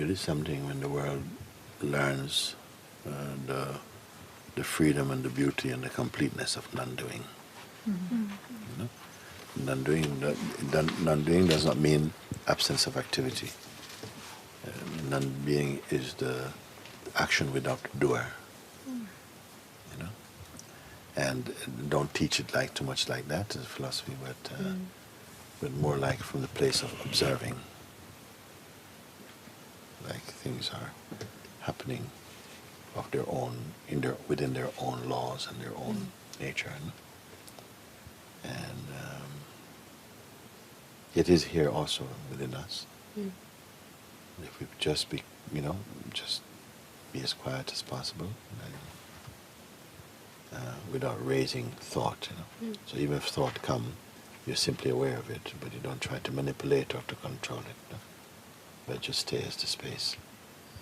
really something when the world learns the freedom and the beauty and the completeness of non-doing. You know? Non-doing does not mean absence of activity. Non-being is the action without the doer. You know, and don't teach it like too much like that as a philosophy, but more like from the place of observing, like things are happening of their own within their own laws and their own nature. No? And it is here also within us. If we just be, just be as quiet as possible, without raising thought. So even if thought come, you're simply aware of it, but you don't try to manipulate or to control it. But just stay as the space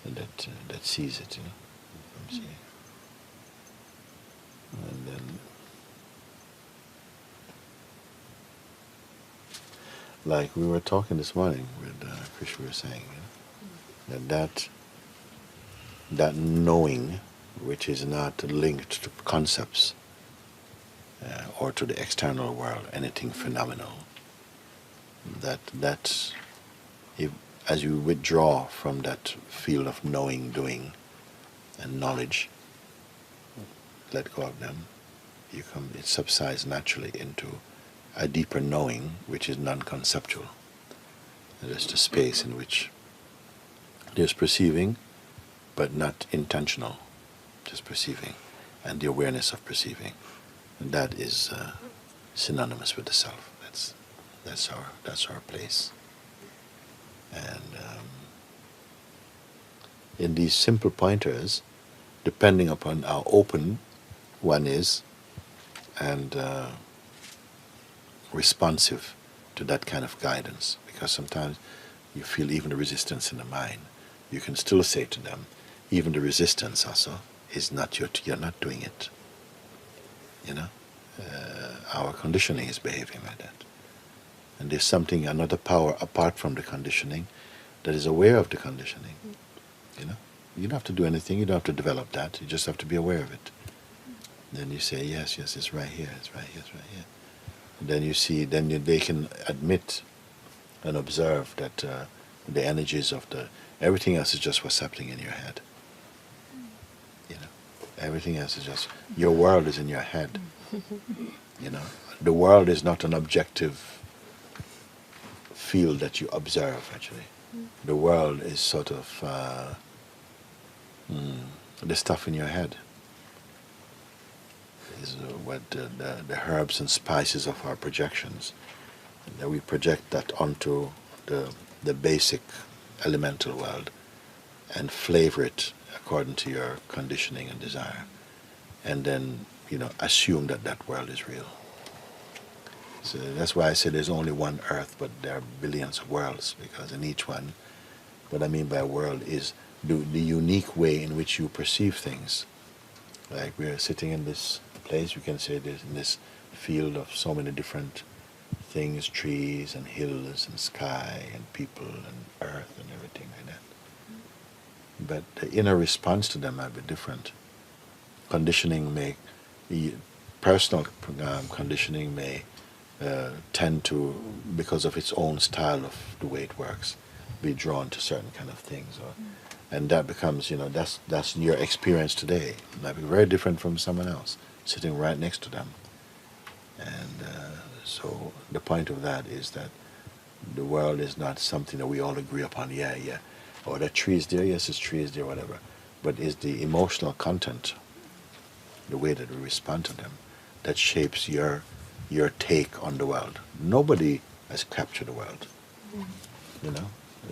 that sees it. From seeing. And then, like we were talking this morning with Krish, we were saying that knowing, which is not linked to concepts or to the external world, anything phenomenal, that if, as you withdraw from that field of knowing, doing, and knowledge, let go of them, it subsides naturally into a deeper knowing, which is non-conceptual. There's the space in which there's perceiving, but not intentional, just perceiving, and the awareness of perceiving, and that is synonymous with the self. That's our place. And in these simple pointers, depending upon how open one is and responsive to that kind of guidance, because sometimes you feel even the resistance in the mind, you can still say to them, even the resistance also is not you're not doing it. Our conditioning is behaving like that. And there's another power apart from the conditioning that is aware of the conditioning. You don't have to do anything, you don't have to develop that, you just have to be aware of it. Then you say, yes, it's right here, it's right here, it's right here. And then you see, they can admit and observe that the energies of everything else is just what's happening in your head. Everything else is just, your world is in your head. The world is not an objective field that you observe, actually. The world is sort of the stuff in your head. Is what the herbs and spices of our projections. And then we project that onto the basic elemental world and flavor it according to your conditioning and desire. And then, assume that world is real. So that's why I say there's only one earth, but there are billions of worlds, because in each one, what I mean by world is the unique way in which you perceive things. Like we're sitting in this place, we can say there's in this field of so many different things, trees and hills and sky and people and earth and everything like that. But the inner response to them might be different. Personal conditioning may tend to, because of its own style of the way it works, be drawn to certain kind of things. And that becomes, that's your experience today. It might be very different from someone else sitting right next to them. And so the point of that is that the world is not something that we all agree upon, yeah. Or that tree is there, yes, this tree is there, whatever. But it's the emotional content, the way that we respond to them, that shapes your take on the world. Nobody has captured the world.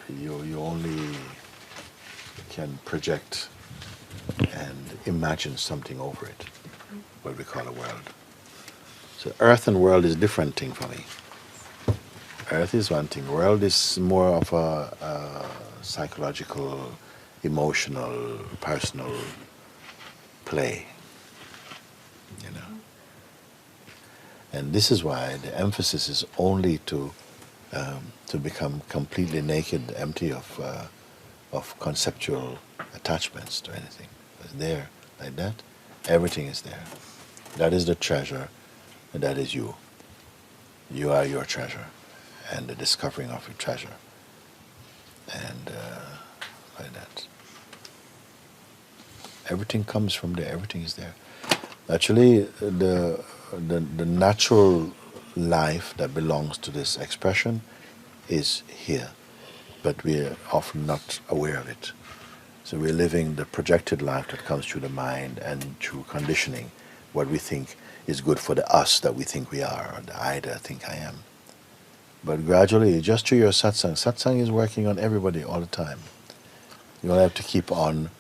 You only can project and imagine something over it, what we call a world. So earth and world is a different thing for me. Earth is one thing. World is more of a psychological, emotional, personal play. And this is why the emphasis is only to become completely naked, empty of of conceptual attachments to anything. It's there, like that. Everything is there. That is the treasure, and that is you. You are your treasure, and the discovering of your treasure. And like that. Everything comes from there. Everything is there. Actually, the natural life that belongs to this expression is here, but we are often not aware of it. So we're living the projected life that comes through the mind and through conditioning, what we think is good for the us that we think we are, or the I that I think I am. But gradually, just through your satsang is working on everybody all the time. You only have to keep on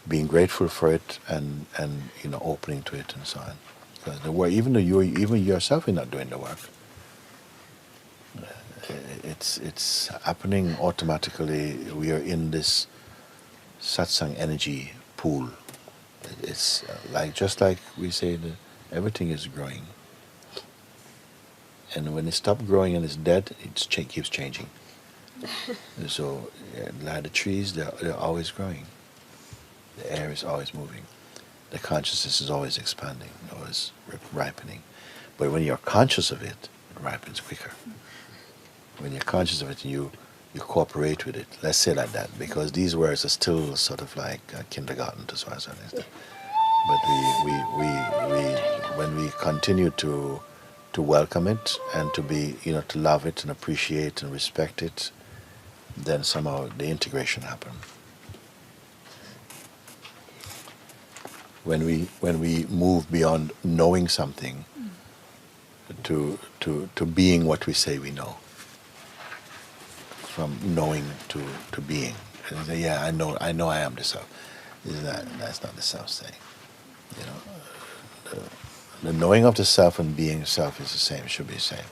being grateful for it and opening to it and so on. Because the work, even yourself are not doing the work, it's happening automatically. We are in this satsang energy pool. It's just like we say that everything is growing. And when it stops growing and it's dead, it keeps changing. So, like the trees, they're always growing. The air is always moving. The consciousness is always expanding, always ripening. But when you're conscious of it, it ripens quicker. When you're conscious of it, you cooperate with it. Let's say like that, because these words are still sort of like kindergarten to so certain extent. But when we continue to welcome it and to be, to love it and appreciate and respect it, then somehow the integration happens. When we move beyond knowing something to being what we say we know, from knowing to being. And say, yeah, I know I am the self. That's not the self saying. The knowing of the self and being self is the same. It should be the same.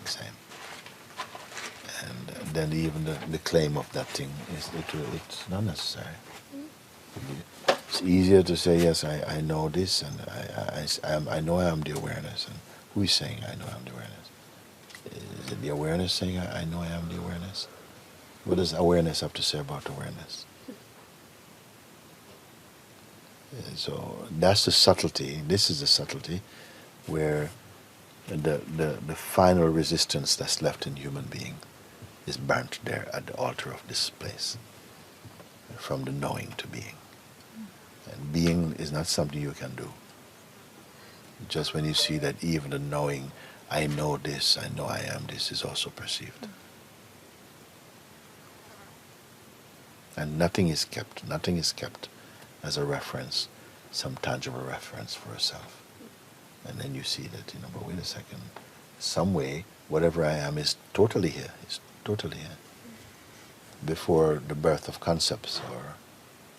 And then even the claim of that thing it's not necessary. It's easier to say, yes, I know this, and I know I am the awareness. And who is saying I know I am the awareness? Is it the awareness saying I know I am the awareness? What does awareness have to say about awareness? So that's the subtlety. This is the subtlety where the final resistance that's left in human being is burnt there at the altar of this place, from the knowing to being. And being is not something you can do. Just when you see that even the knowing, I know this, I know I am this, is also perceived. And nothing is kept as a reference, some tangible reference for a self. And then you see that, but wait a second, some way, whatever I am is totally here, Before the birth of concepts or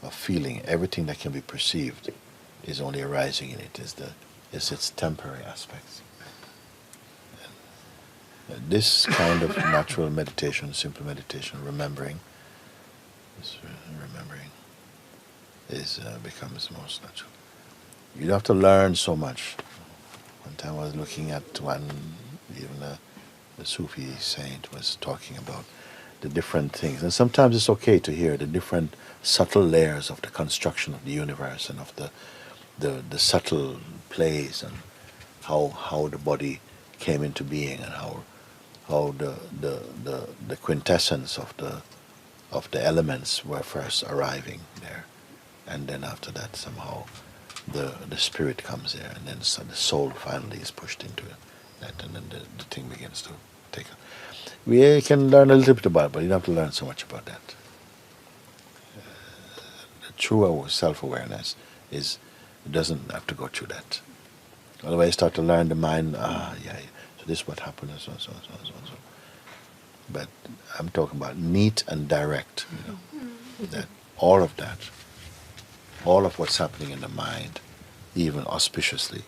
of feeling, everything that can be perceived is only arising in it, is its temporary aspects. And this kind of natural meditation, simple meditation, remembering, becomes most natural. You don't have to learn so much. One time I was looking at even a Sufi saint was talking about the different things. And sometimes it's okay to hear the different subtle layers of the construction of the universe and of the subtle plays and how the body came into being and how the quintessence of the elements were first arriving there. And then after that somehow the spirit comes there, and then the soul finally is pushed into that, and then the thing begins to take up. We can learn a little bit about it, but you don't have to learn so much about that. The true self-awareness it doesn't have to go through that. Otherwise you start to learn the mind, so this is what happened, and so. But I'm talking about neat and direct, that all of what's happening in the mind, even auspiciously,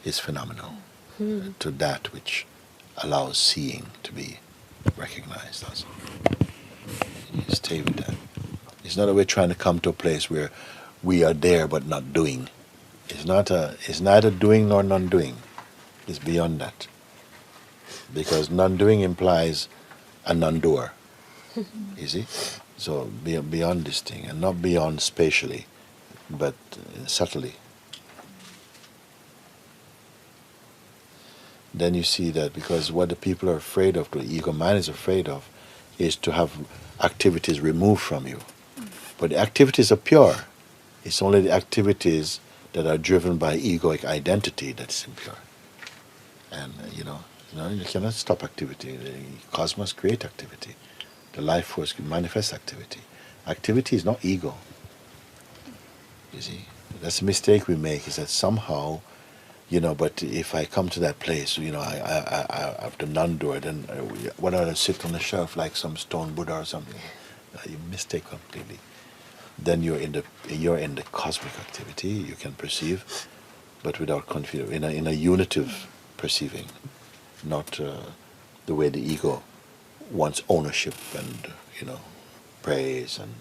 is phenomenal to that which allows seeing to be recognized as. You stay with that. It's not that we're trying to come to a place where we are there but not doing. It's neither doing nor non-doing. It's beyond that. Because non-doing implies a non-doer. You see? So beyond this thing, and not beyond spatially, but subtly. Then you see that because what the people are afraid of, the ego mind is afraid of, is to have activities removed from you. But the activities are pure. It's only the activities that are driven by egoic identity that's impure. And you cannot stop activity. The cosmos create activity. The life force can manifest activity. Activity is not ego. You see, that's a mistake we make. Is that somehow, but if I come to that place, I have the non-doer, then what I sit on the shelf like some stone Buddha or something. You mistake completely. Then you're in the cosmic activity. You can perceive, but without confusion, in a unitive perceiving, not the way the ego wants ownership and praise and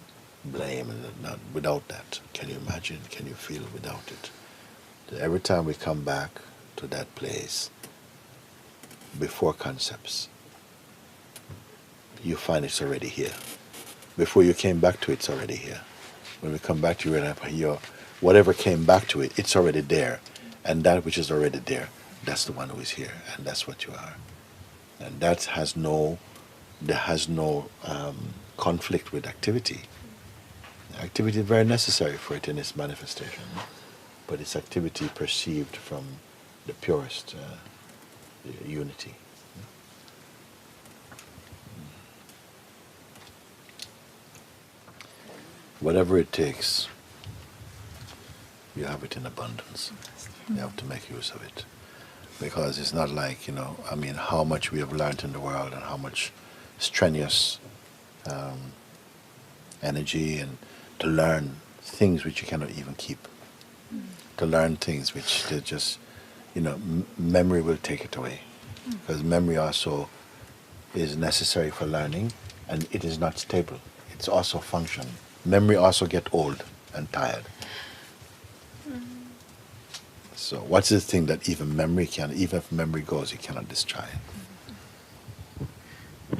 blame, and not without that. Can you imagine? Can you feel without it? Every time we come back to that place before concepts, you find it's already here. Before you came back to it, it's already here. When we come back to it, whatever came back to it, it's already there. And that which is already there, that's the one who is here, and that's what you are. And that has no conflict with activity. Activity is very necessary for it in its manifestation, but it's activity perceived from the purest unity. Whatever it takes, you have it in abundance. You have to make use of it. Because it's not like, how much we have learned in the world and how much strenuous energy and to learn things which you cannot even keep. To learn things which they just, memory will take it away. Because memory also is necessary for learning, and it is not stable. It's also function. Memory also get old and tired. So what's the thing that even if memory goes, you cannot destroy it?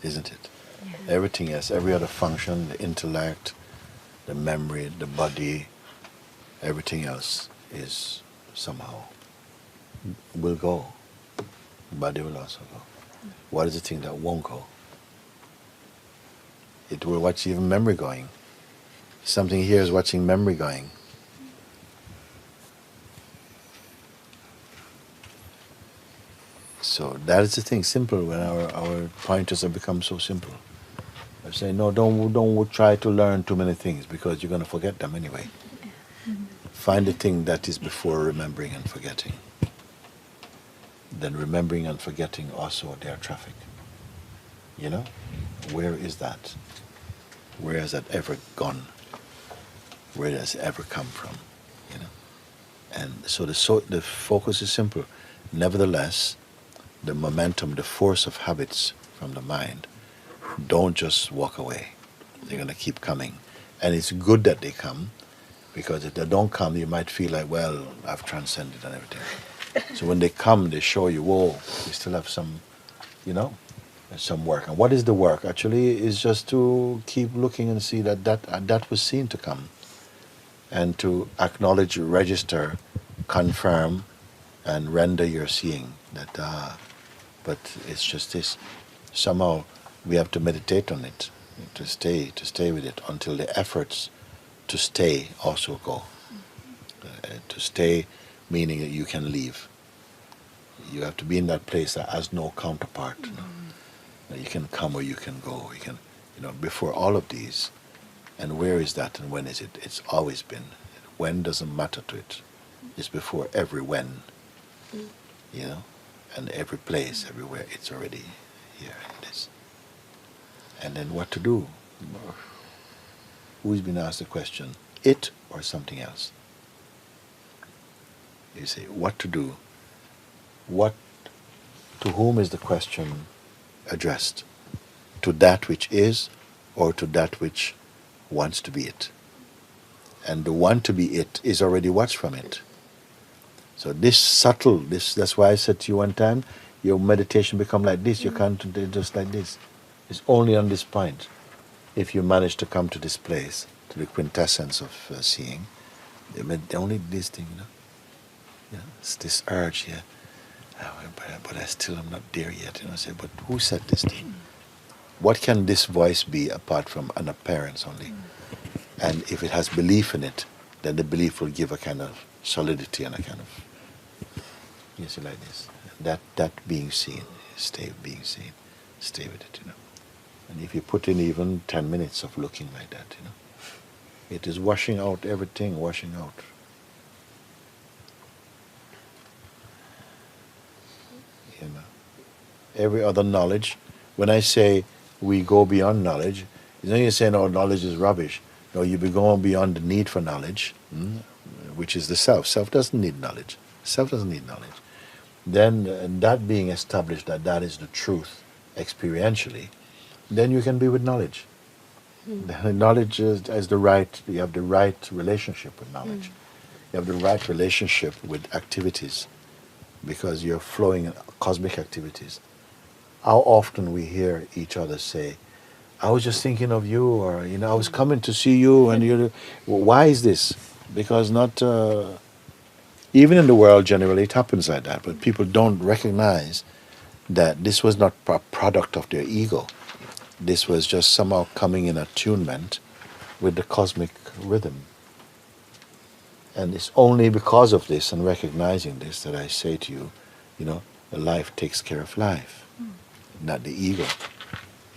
Isn't it? Yeah. Everything else, every other function, the intellect, the memory, the body, everything else is somehow will go. Body will also go. What is the thing that won't go? It will watch even memory going. Something here is watching memory going. So that is the thing, simple, when our pointers have become so simple. I say, no, don't try to learn too many things because you're going to forget them anyway. Find the thing that is before remembering and forgetting. Then remembering and forgetting also they are traffic. Where is that? Where has that ever gone? Where does it ever come from? And so the focus is simple. Nevertheless, the momentum, the force of habits from the mind, don't just walk away. They're going to keep coming. And it's good that they come, because if they don't come, you might feel like, well, I've transcended and everything. So when they come, they show you, whoa, we still have some, some work. And what is the work? Actually, is just to keep looking and see that was seen to come. And to acknowledge, register, confirm, and render your seeing that, but it's just this. Somehow we have to meditate on it, to stay with it until the efforts to stay also go. To stay meaning that you can leave. You have to be in that place that has no counterpart. That you can come or you can go. You can, before all of these. And where is that and when is it? It's always been. When doesn't matter to it. It's before every when. And every place, everywhere, it's already here. It is. And then what to do? Who's been asked the question? It or something else? You say, what to do? To whom is the question addressed? To that which is, or to that which wants to be it? And the want to be it is already what's from it. So that's why I said to you one time, your meditation become like this, you can't do just like this. It's only on this point, if you manage to come to this place, to the quintessence of seeing, only this thing, it's this urge here. But I still am not there yet. Say, but who said this thing? What can this voice be apart from an appearance only? And if it has belief in it, then the belief will give a kind of solidity and a kind of, you see, like this. That being seen, stay being seen, stay with it, And if you put in even 10 minutes of looking like that, it is washing out everything, washing out. Every other knowledge. When I say we go beyond knowledge, it's not you're saying, oh, knowledge is rubbish. No, you be going beyond the need for knowledge, which is the self. Self doesn't need knowledge. Self doesn't need knowledge. Then that being established that is the truth experientially, then you can be with knowledge. Knowledge is the right, you have the right relationship with knowledge. You have the right relationship with activities because you're flowing in cosmic activities. How often we hear each other say, I was just thinking of you, or, I was coming to see you, and you. Why is this? Because not, even in the world generally it happens like that, but people don't recognize that this was not a product of their ego. This was just somehow coming in attunement with the cosmic rhythm. And it's only because of this and recognizing this that I say to you, life takes care of life, not the ego.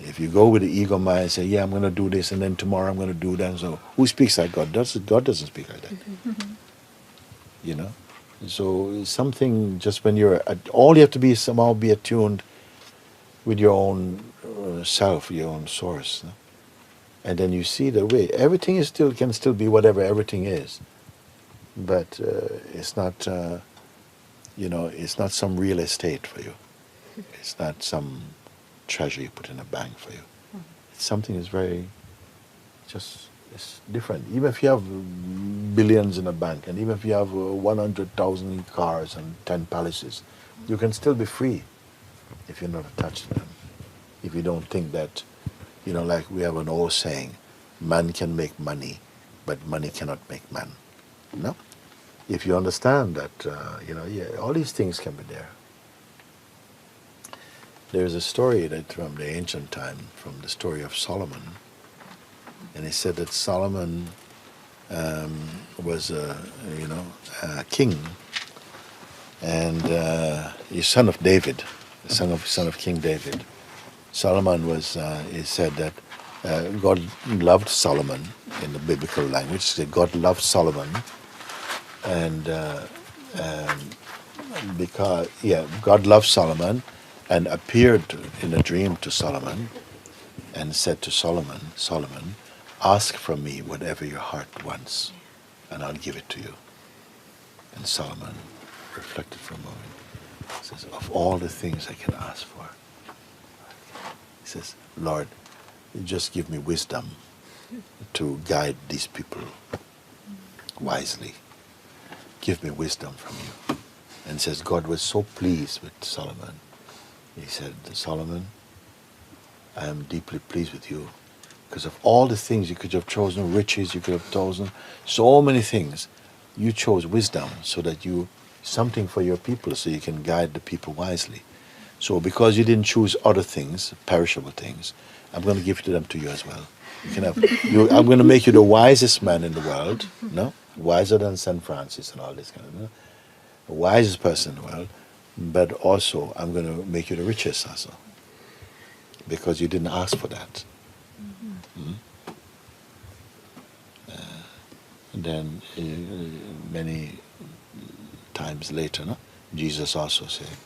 If you go with the ego mind and say, yeah, I'm going to do this, and then tomorrow I'm going to do that, so who speaks like God? God doesn't speak like that. So something, just when all you have to be is somehow be attuned with your own self, your own source. And then you see the way everything can still be whatever everything is. But it's not, it's not some real estate for you. It's not some treasure you put in a bank for you. It's something that's very, it's different. Even if you have billions in a bank, and even if you have 100,000 cars and 10 palaces, you can still be free if you're not attached to them. If you don't think that, like we have an old saying, man can make money, but money cannot make man. No? If you understand that, all these things can be there. There's a story that from the ancient time, from the story of Solomon, and he said that Solomon was a king, and he's son of David, son of King David. Solomon was, he said that God loved Solomon in the biblical language. He said God loved Solomon, and God loved Solomon and appeared in a dream to Solomon and said to Solomon, Solomon, ask from me whatever your heart wants, and I'll give it to you. And Solomon reflected for a moment. He says, of all the things I can ask for, he says, Lord, just give me wisdom to guide these people wisely. Give me wisdom from you. And says God was so pleased with Solomon. He said, Solomon, I am deeply pleased with you because of all the things you could have chosen, riches, you could have chosen, so many things. You chose wisdom so that something for your people so you can guide the people wisely. So because you didn't choose other things, perishable things, I'm going to give them to you as well. You can have, I'm going to make you the wisest man in the world, wiser than St. Francis and all this kind of, the wisest person in the world, but also I'm going to make you the richest also, because you didn't ask for that. And then many times later, Jesus also said,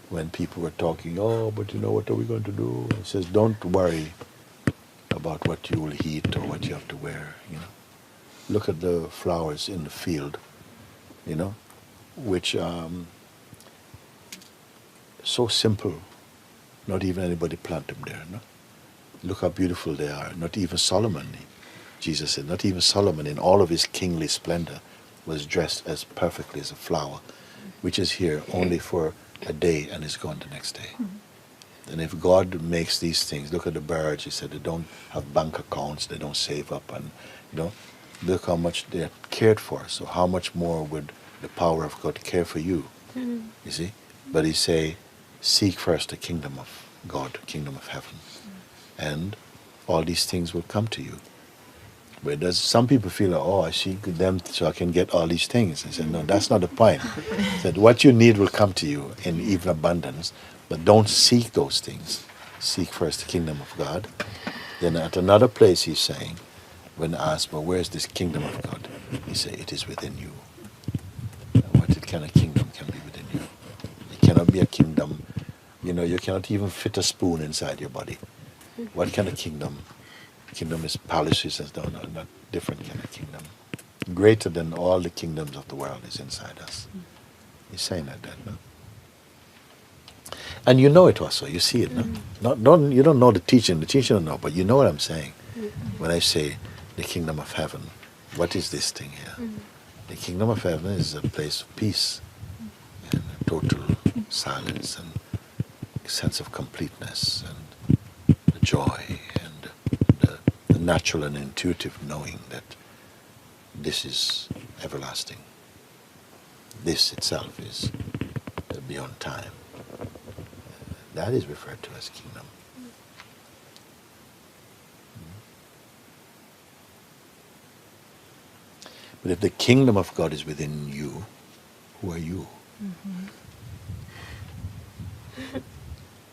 when people were talking, but what are we going to do? He says, don't worry about what you will eat or what you have to wear. Look at the flowers in the field, which so simple. Not even anybody planted them there. Look how beautiful they are. Not even Solomon, Jesus said, not even Solomon in all of his kingly splendor was dressed as perfectly as a flower, which is here only for a day and is gone the next day. And if God makes these things, look at the birds, he said they don't have bank accounts, they don't save up, and look how much they're cared for. So how much more would the power of God care for you? You see? But he say, seek first the kingdom of God, the kingdom of heaven. And all these things will come to you. But some people feel like, oh, I seek them so I can get all these things. I said, no, that's not the point. I said, what you need will come to you in even abundance, but don't seek those things. Seek first the kingdom of God. Then at another place he's saying, when asked, well, where is this kingdom of God? He said, it is within you. What kind of kingdom can be within you? It cannot be a kingdom. You cannot even fit a spoon inside your body. What kind of kingdom? Kingdom is palaces and not different kind of kingdom. Greater than all the kingdoms of the world is inside us. He's saying that, no? And you know it also, you see it, no? You don't know the teaching don't know, but you know what I'm saying. When I say the kingdom of heaven, what is this thing here? The kingdom of heaven is a place of peace and total silence and a sense of completeness and the joy and the natural and intuitive knowing that this is everlasting. This itself is beyond time. That is referred to as kingdom. But if the kingdom of God is within you, who are you?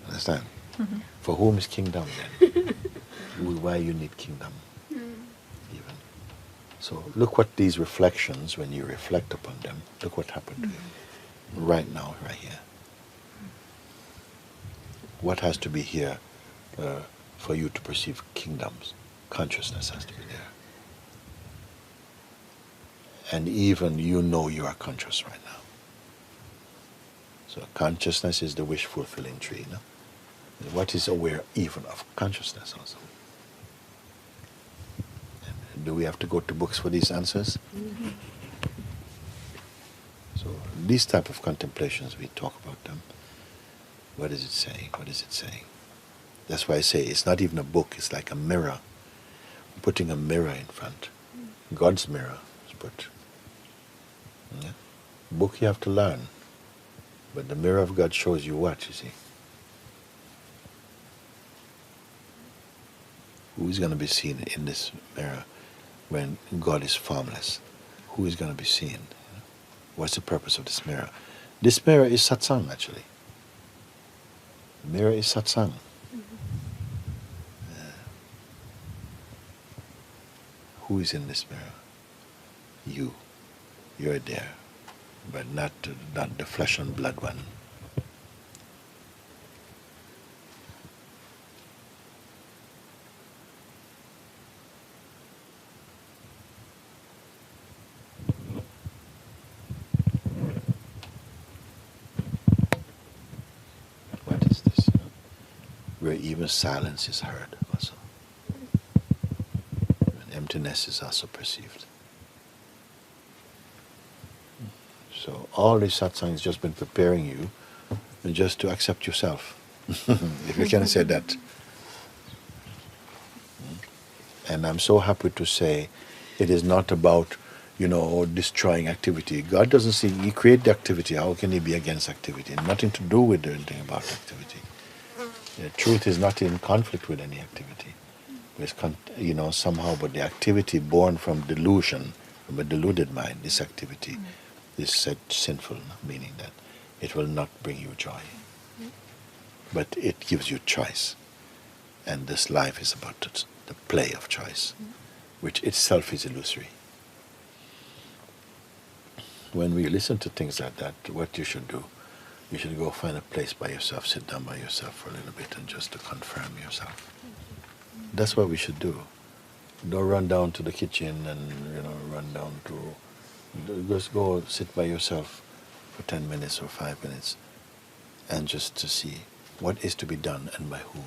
Understand? For whom is kingdom then? Why you need kingdom? Even. So look what these reflections, when you reflect upon them, look what happened to you. Right now, right here. What has to be here for you to perceive kingdoms? Consciousness has to be there. And even you are conscious right now. So consciousness is the wish-fulfilling tree. No? What is aware even of consciousness also? And do we have to go to books for these answers? So these type of contemplations, we talk about them. What is it saying? What is it saying? That's why I say it's not even a book, it's like a mirror. Putting a mirror in front. God's mirror is put. Yeah? Book you have to learn. But the mirror of God shows you what, you see. Who is going to be seen in this mirror when God is formless? Who is going to be seen? What's the purpose of this mirror? This mirror is satsang, actually. The mirror is satsang. Who is in this mirror? You. You're there. But not the flesh and blood one. What is this? Where even silence is heard also. And emptiness is also perceived. So all this satsang has just been preparing you just to accept yourself, if you can say that. And I'm so happy to say it is not about, destroying activity. God doesn't see, He created the activity. How can He be against activity? Nothing to do with anything about activity. The truth is not in conflict with any activity. It's somehow, but the activity born from delusion, from a deluded mind, this activity, is said sinful, meaning that it will not bring you joy. But it gives you choice. And this life is about the play of choice, which itself is illusory. When we listen to things like that, what you should do, you should go find a place by yourself, sit down by yourself for a little bit and just to confirm yourself. That's what we should do. Don't run down to the kitchen and, run down to... Just go sit by yourself for 10 minutes or 5 minutes and just to see what is to be done and by who.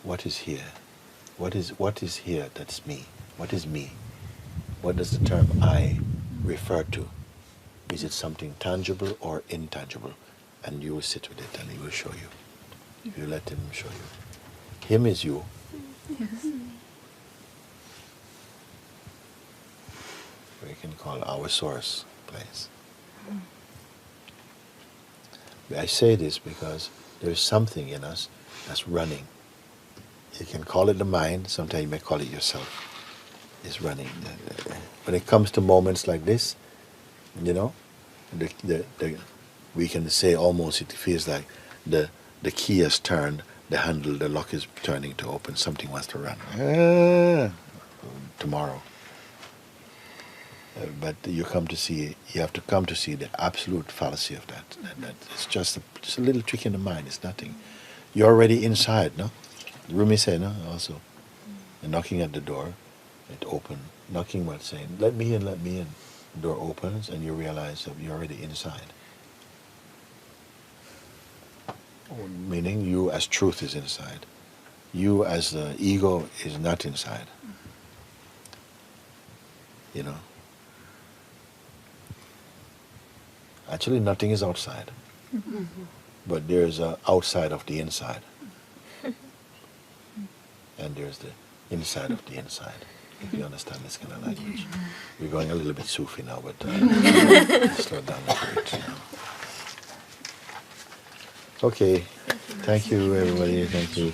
What is here? What is here that's me? What is me? What does the term I refer to? Is it something tangible or intangible? and you will sit with it and he will show you. You let him show you. Him is you. Yes. We can call our source place. I say this because there is something in us that's running. You can call it the mind, sometimes you may call it yourself. It's running. When it comes to moments like this, you know, we can say almost it feels like the key has turned, the handle, the lock is turning to open, something wants to run. Tomorrow. But you have to come to see the absolute fallacy of that. That it's just a little trick in the mind, it's nothing. You're already inside, no? Rumi said, no? Also. And knocking at the door, it opened. Knocking while saying, let me in, let me in. The door opens and you realize that you're already inside. Meaning you as truth is inside. You as the ego is not inside. You know? Actually, nothing is outside. But there's an outside of the inside. And there's the inside of the inside. If you understand this kind of language. We're going a little bit Sufi now, but slow down a bit now. Okay. Thank you, everybody. Thank you.